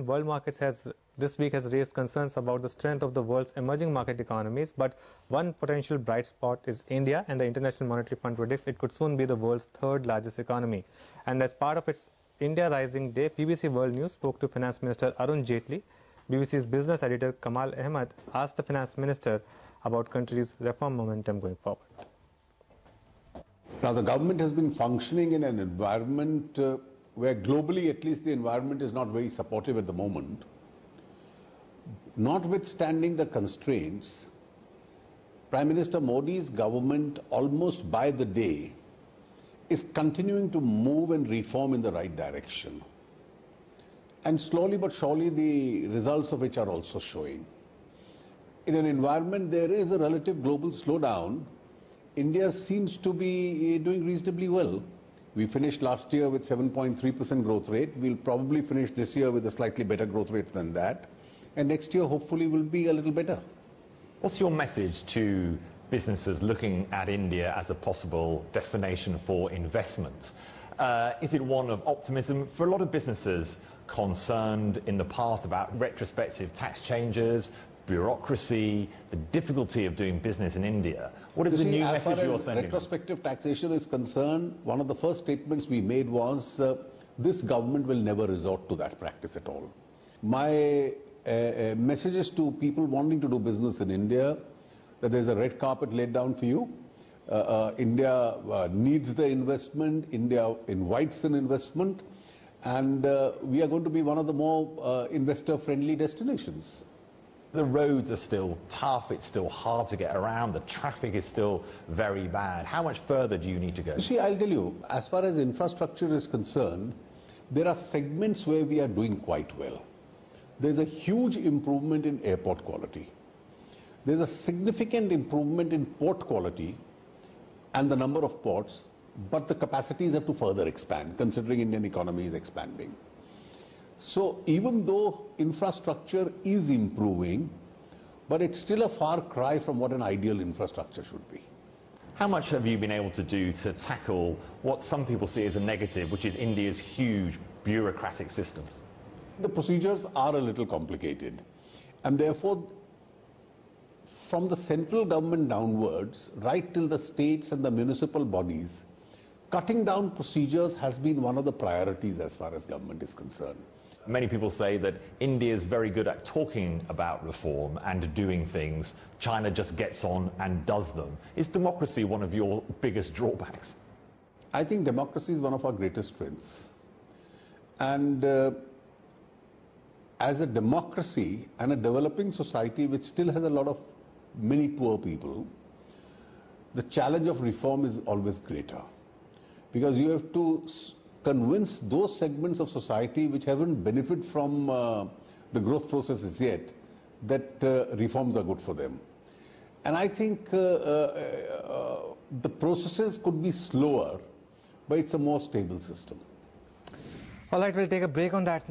World markets this week has raised concerns about the strength of the world's emerging market economies, but one potential bright spot is India, and the International Monetary Fund predicts it could soon be the world's third largest economy. And as part of its India Rising Day, BBC World News spoke to Finance Minister ARUN JAITLEY. BBC's business editor KAMAL AHMED asked the Finance Minister about country's reform momentum going forward. Now, the government has been functioning in an environment where globally, at least, the environment is not very supportive at the moment. Notwithstanding the constraints, Prime Minister Modi's government, almost by the day, is continuing to move and reform in the right direction. And slowly but surely, the results of which are also showing. In an environment there is a relative global slowdown, India seems to be doing reasonably well. We finished last year with 7.3% growth rate. We'll probably finish this year with a slightly better growth rate than that. And next year, hopefully, will be a little better. What's your message to businesses looking at India as a possible destination for investment? Is it one of optimism? For a lot of businesses concerned in the past about retrospective tax changes, bureaucracy, the difficulty of doing business in India. What is the new message you're sending? Retrospective taxation is concerned, one of the first statements we made was this government will never resort to that practice at all. My messages to people wanting to do business in India, that there's a red carpet laid down for you. India needs the investment, India invites an investment, and we are going to be one of the more investor-friendly destinations. The roads are still tough, it's still hard to get around, the traffic is still very bad. How much further do you need to go? See, I'll tell you, as far as infrastructure is concerned, there are segments where we are doing quite well. There's a huge improvement in airport quality. There's a significant improvement in port quality and the number of ports, but the capacities have to further expand, considering Indian economy is expanding. So even though infrastructure is improving, but it's still a far cry from what an ideal infrastructure should be. How much have you been able to do to tackle what some people see as a negative, which is India's huge bureaucratic systems? The procedures are a little complicated, and therefore from the central government downwards, right till the states and the municipal bodies, cutting down procedures has been one of the priorities as far as government is concerned. Many people say that India is very good at talking about reform and doing things. China just gets on and does them. Is democracy one of your biggest drawbacks? I think democracy is one of our greatest strengths. And as a democracy and a developing society which still has a lot of many poor people, the challenge of reform is always greater. Because you have to convince those segments of society which haven't benefited from the growth processes yet that reforms are good for them. And I think the processes could be slower, but it's a more stable system. All right, we'll take a break on that.